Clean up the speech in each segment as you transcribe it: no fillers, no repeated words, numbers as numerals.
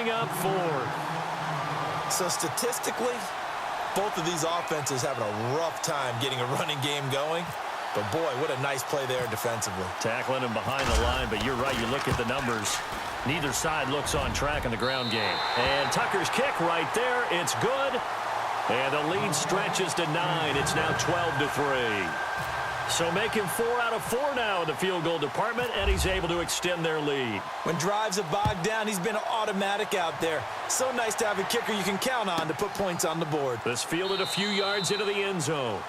bring up fourth. So statistically, both of these offenses having a rough time getting a running game going. But, boy, what a nice play there defensively. Tackling him behind the line, but you're right. You look at the numbers. Neither side looks on track in the ground game. And Tucker's kick right there. It's good. And the lead stretches to 9. It's now 12-3. So making 4 out of 4 now in the field goal department, and he's able to extend their lead. When drives have bogged down, he's been automatic out there. So nice to have a kicker you can count on to put points on the board. This fielded a few yards into the end zone.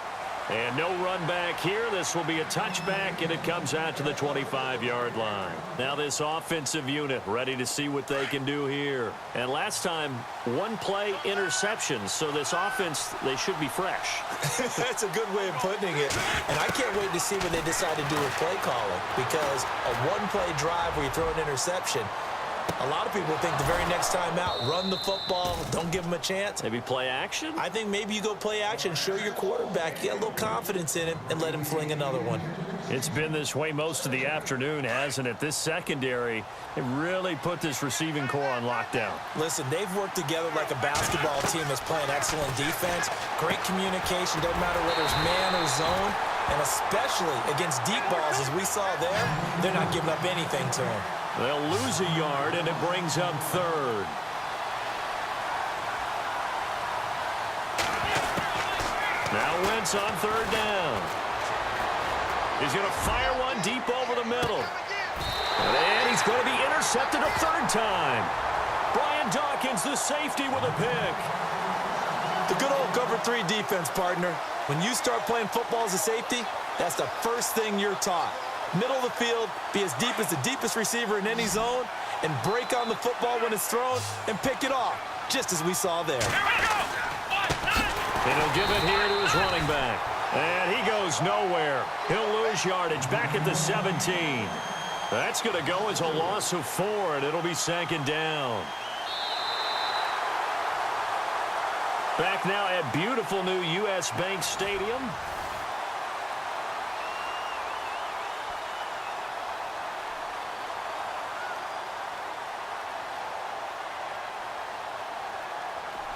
And no run back here. This will be a touchback, and it comes out to the 25-yard line. Now this offensive unit ready to see what they can do here. And last time, one-play interceptions. So this offense, they should be fresh. That's a good way of putting it. And I can't wait to see what they decide to do with play calling. Because a one-play drive where you throw an interception, a lot of people think the very next time out, run the football, don't give them a chance. Maybe play action? I think maybe you go play action, show your quarterback, get a little confidence in him, and let him fling another one. It's been this way most of the afternoon, hasn't it? This secondary, it really put this receiving core on lockdown. Listen, they've worked together like a basketball team that's playing excellent defense. Great communication, doesn't matter whether it's man or zone. And especially against deep balls, as we saw there, they're not giving up anything to them. They'll lose a yard, and it brings up third. Now Wentz on third down. He's going to fire one deep over the middle. And he's going to be intercepted a third time. Brian Dawkins, the safety, with a pick. The good old cover 3 defense, partner. When you start playing football as a safety, that's the first thing you're taught. Middle of the field, be as deep as the deepest receiver in any zone, and break on the football when it's thrown and pick it off, just as we saw there. And he'll give it here to his running back. And he goes nowhere. He'll lose yardage back at the 17. That's going to go as a loss of 4, and it'll be second down. Back now at beautiful new U.S. Bank Stadium.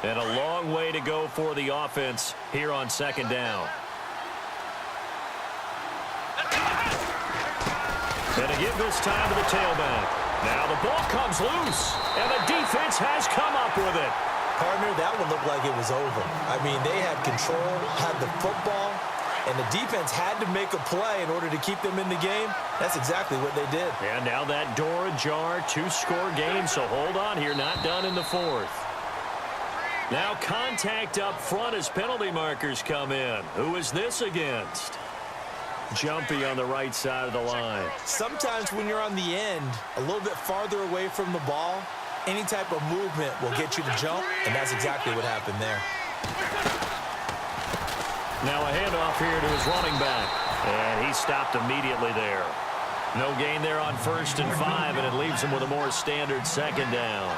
And a long way to go for the offense here on second down. And to give this time to the tailback. Now the ball comes loose, and the defense has come up with it. Partner, that one looked like it was over. I mean, they had control, had the football, and the defense had to make a play in order to keep them in the game. That's exactly what they did. And now that door ajar, 2-score game, so hold on here, not done in the fourth. Now contact up front as penalty markers come in. Who is this against? Jumpy on the right side of the line. Sometimes when you're on the end, a little bit farther away from the ball, any type of movement will get you to jump, and that's exactly what happened there. Now a handoff here to his running back, and he stopped immediately there. No gain there on 1st and 5, and it leaves him with a more standard second down.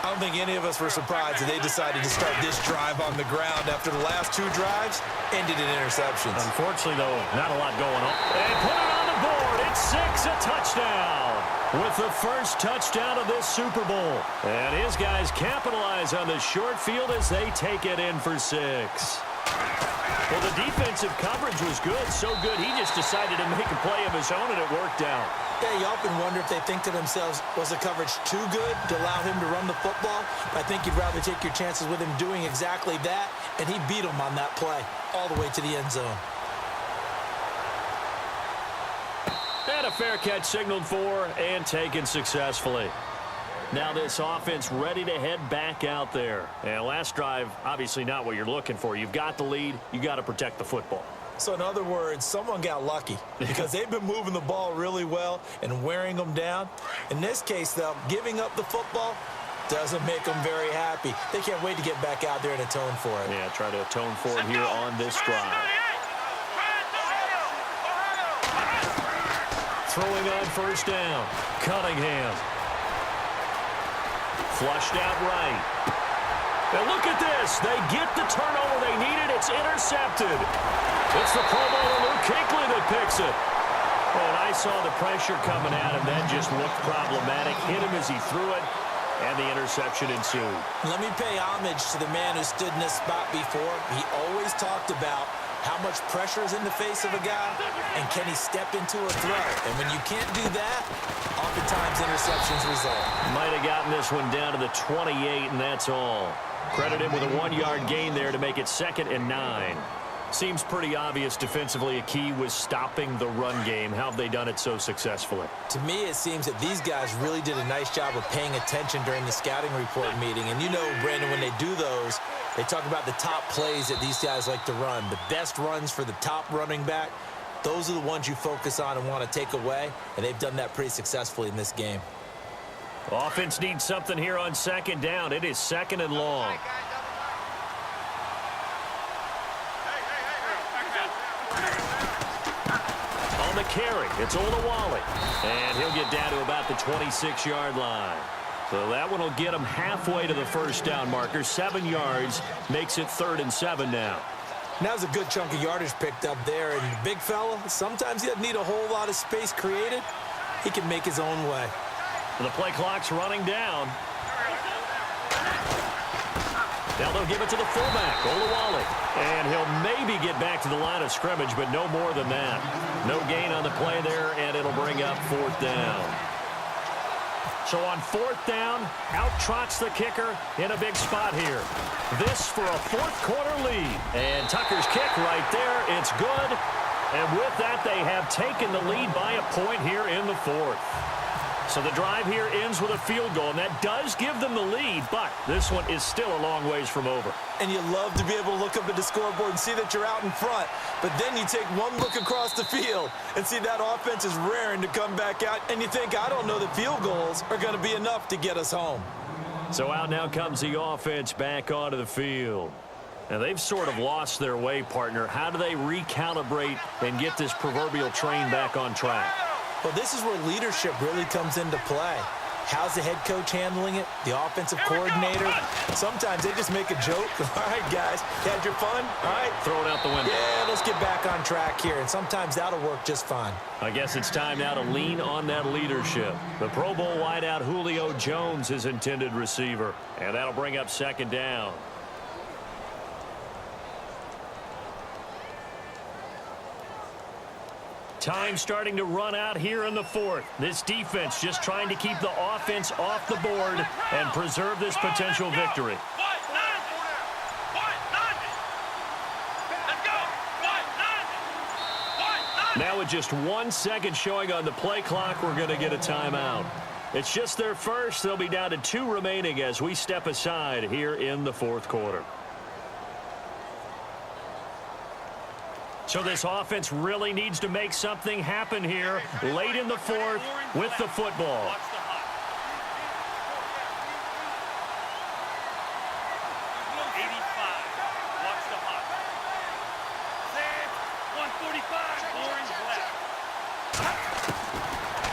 I don't think any of us were surprised that they decided to start this drive on the ground after the last 2 drives ended in interceptions. Unfortunately, though, not a lot going on. And put it on the board. It's 6, a touchdown. With the first touchdown of this Super Bowl. And his guys capitalize on the short field as they take it in for 6. Well, the defensive coverage was good, so good he just decided to make a play of his own, and it worked out. Yeah, you often wonder if they think to themselves, was the coverage too good to allow him to run the football? But I think you'd rather take your chances with him doing exactly that, and he beat him on that play all the way to the end zone. And a fair catch signaled for and taken successfully. Now this offense ready to head back out there. And last drive, obviously not what you're looking for. You've got the lead. You got to protect the football. So in other words, someone got lucky because they've been moving the ball really well and wearing them down. In this case, though, giving up the football doesn't make them very happy. They can't wait to get back out there and atone for it. Yeah, try to atone for it here on this drive. Throwing on 1st down, Cunningham. Flushed out right. And look at this. They get the turnover they needed. It's intercepted. It's the Pro Bowler Luke Kuechly that picks it. Oh, and I saw the pressure coming at him. That just looked problematic. Hit him as he threw it. And the interception ensued. Let me pay homage to the man who stood in this spot before. He always talked about how much pressure is in the face of a guy, and can he step into a throw? And when you can't do that, oftentimes interceptions result. Might have gotten this one down to the 28, and that's all. Credit him with a 1-yard gain there to make it 2nd and 9. Seems pretty obvious defensively a key was stopping the run game. How have they done it so successfully? To me, it seems that these guys really did a nice job of paying attention during the scouting report meeting. And you know, Brandon, when they do those, they talk about the top plays that these guys like to run. The best runs for the top running back, those are the ones you focus on and want to take away. And they've done that pretty successfully in this game. Offense needs something here on 2nd down. It is 2nd and long. The carry. It's Olawale. And he'll get down to about the 26-yard line. So that one will get him halfway to the first down marker. 7 yards makes it 3rd and 7 now. Now there's a good chunk of yardage picked up there. And the big fella, sometimes he doesn't need a whole lot of space created. He can make his own way. The play clock's running down. Now they'll give it to the fullback, Olawale. And he'll maybe get back to the line of scrimmage, but no more than that. No gain on the play there, and it'll bring up 4th down. So on 4th down, out trots the kicker in a big spot here. This for a 4th quarter lead. And Tucker's kick right there, it's good. And with that, they have taken the lead by a point here in the 4th. So the drive here ends with a field goal, and that does give them the lead, but this one is still a long ways from over. And you love to be able to look up at the scoreboard and see that you're out in front, but then you take one look across the field and see that offense is raring to come back out, and you think, I don't know that field goals are going to be enough to get us home. So out now comes the offense back onto the field. And they've sort of lost their way, partner. How do they recalibrate and get this proverbial train back on track? Well, this is where leadership really comes into play. How's the head coach handling it? The offensive coordinator? Sometimes they just make a joke. All right, guys, you had your fun? All right. Throw it out the window. Yeah, let's get back on track here. And sometimes that'll work just fine. I guess it's time now to lean on that leadership. The Pro Bowl wideout Julio Jones is intended receiver. And that'll bring up 2nd down. Time starting to run out here in the 4th. This defense just trying to keep the offense off the board and preserve this potential victory. Now with just 1 second showing on the play clock, we're going to get a timeout. It's just their first. They'll be down to 2 remaining as we step aside here in the 4th quarter. So this offense really needs to make something happen here late in the 4th with the football.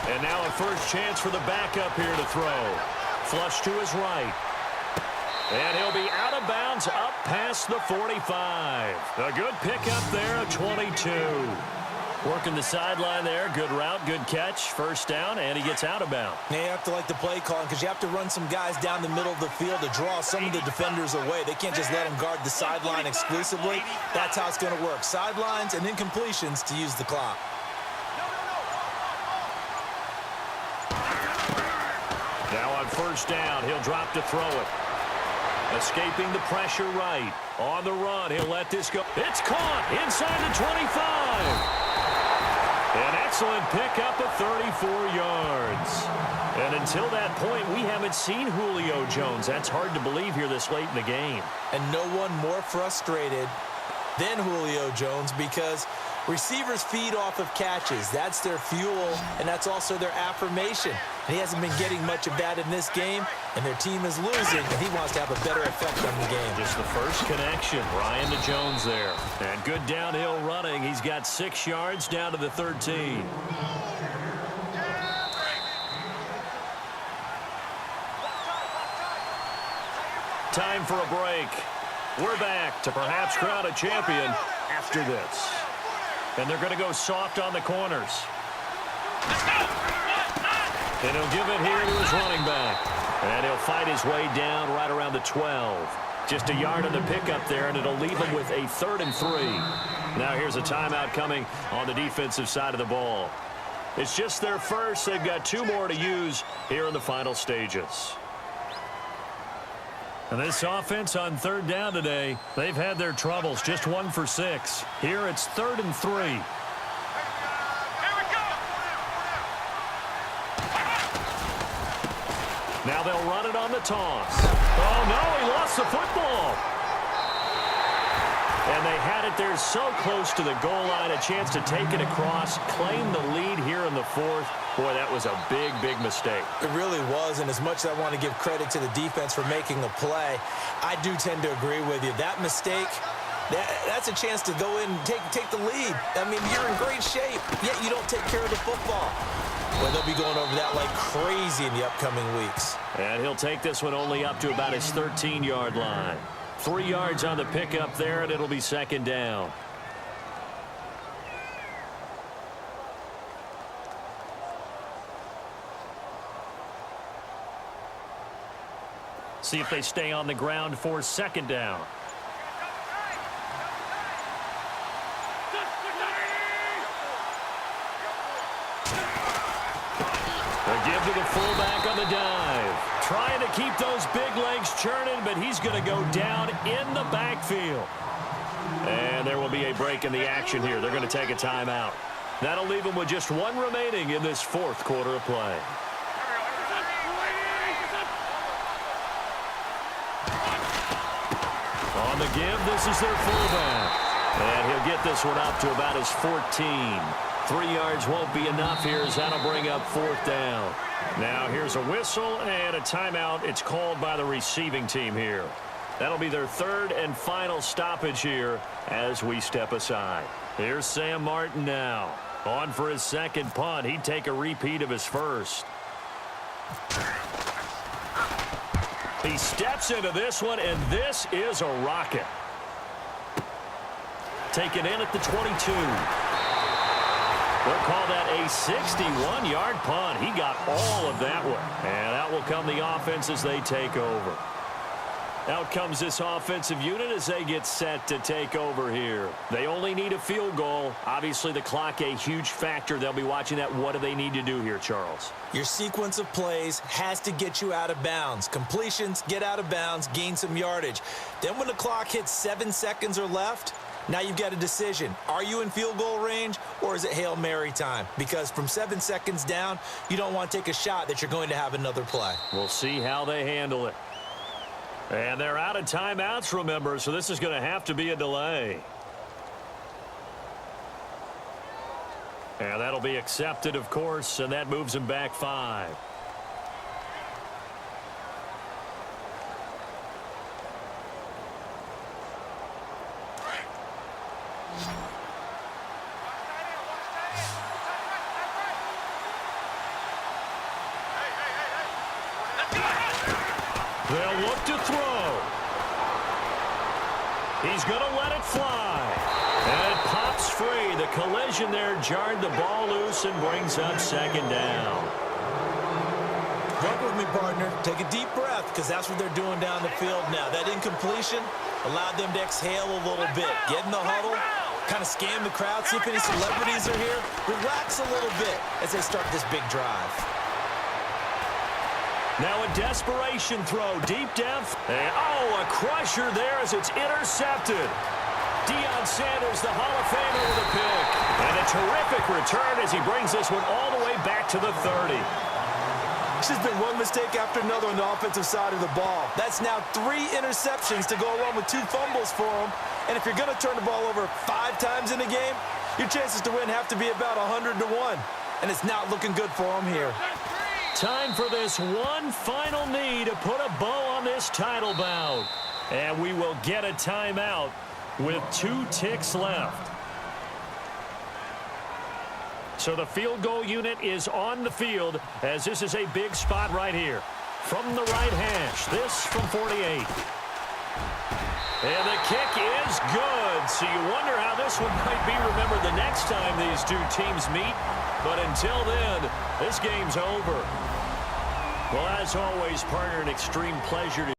And now a first chance for the backup here to throw. Flush to his right. And he'll be out of bounds up past the 45. A good pickup there, a 22. Working the sideline there. Good route, good catch. First down, and he gets out of bounds. Now you have to like the play calling because you have to run some guys down the middle of the field to draw some of the defenders away. They can't just let them guard the sideline exclusively. That's how it's going to work. Sidelines and incompletions to use the clock. Now on first down, he'll drop to throw it. Escaping the pressure right. On the run, he'll let this go. It's caught inside the 25. An excellent pickup of 34 yards. And until that point, we haven't seen Julio Jones. That's hard to believe here this late in the game. And no one more frustrated than Julio Jones because receivers feed off of catches. That's their fuel, and that's also their affirmation. And he hasn't been getting much of that in this game, and their team is losing, and he wants to have a better effect on the game. Just the first connection. Ryan to Jones there. And good downhill running. He's got 6 yards down to the 13. Time for a break. We're back to perhaps crown a champion after this. And they're going to go soft on the corners. And he'll give it here to his running back. And he'll fight his way down right around the 12. Just a yard on the pickup there, and it'll leave him with a 3rd and 3. Now here's a timeout coming on the defensive side of the ball. It's just their first. They've got 2 more to use here in the final stages. And this offense on 3rd down today, they've had their troubles. Just 1 for 6. Here it's 3rd and 3. Now they'll run it on the toss. Oh, no, he lost the football. And they had it there so close to the goal line, a chance to take it across, claim the lead here in the 4th. Boy, that was a big, big mistake. It really was, and as much as I want to give credit to the defense for making the play, I do tend to agree with you. That mistake, that's a chance to go in and take the lead. I mean, you're in great shape, yet you don't take care of the football. Well, they'll be going over that like crazy in the upcoming weeks. And he'll take this one only up to about his 13-yard line. 3 yards on the pickup there, and it'll be 2nd down. See if they stay on the ground for 2nd down. A give to the fullback on the dive. Trying to keep those big legs churning, but he's going to go down in the backfield. And there will be a break in the action here. They're going to take a timeout. That'll leave them with just 1 remaining in this 4th quarter of play. On the give, this is their fullback. And he'll get this one up to about his 14. 3 yards won't be enough here as that'll bring up 4th down. Now here's a whistle and a timeout. It's called by the receiving team here. That'll be their 3rd and final stoppage here as we step aside. Here's Sam Martin now. On for his 2nd punt. He'd take a repeat of his 1st. He steps into this one, and this is a rocket. Taken in at the 22. They'll call that a 61-yard punt. He got all of that one. And out will come the offense as they take over. Out comes this offensive unit as they get set to take over here. They only need a field goal. Obviously, the clock a huge factor. They'll be watching that. What do they need to do here, Charles? Your sequence of plays has to get you out of bounds. Completions, get out of bounds, gain some yardage. Then when the clock hits 7 seconds or left, now you've got a decision. Are you in field goal range, or is it Hail Mary time? Because from 7 seconds down, you don't want to take a shot that you're going to have another play. We'll see how they handle it. And they're out of timeouts, remember, so this is going to have to be a delay. And that'll be accepted, of course, and that moves him back 5. They'll look to throw. He's going to let it fly. And it pops free. The collision there jarred the ball loose and brings up 2nd down. Work with me, partner. Take a deep breath, because that's what they're doing down the field now. That incompletion allowed them to exhale a little bit. Get in the huddle, kind of scan the crowd, see if any celebrities are here. Relax a little bit as they start this big drive. Now a desperation throw deep down. And, a crusher there as it's intercepted. Deion Sanders, the Hall of Famer, with a pick. And a terrific return as he brings this one all the way back to the 30. This has been one mistake after another on the offensive side of the ball. That's now 3 interceptions to go along with 2 fumbles for him. And if you're going to turn the ball over 5 times in a game, your chances to win have to be about 100 to 1. And it's not looking good for him here. Time for this one final knee to put a bow on this title bout. And we will get a timeout with 2 ticks left. So the field goal unit is on the field as this is a big spot right here. From the right hash, this from 48. And the kick is good. So you wonder how this one might be remembered the next time these 2 teams meet. But until then, this game's over. Well, as always, partner, an extreme pleasure to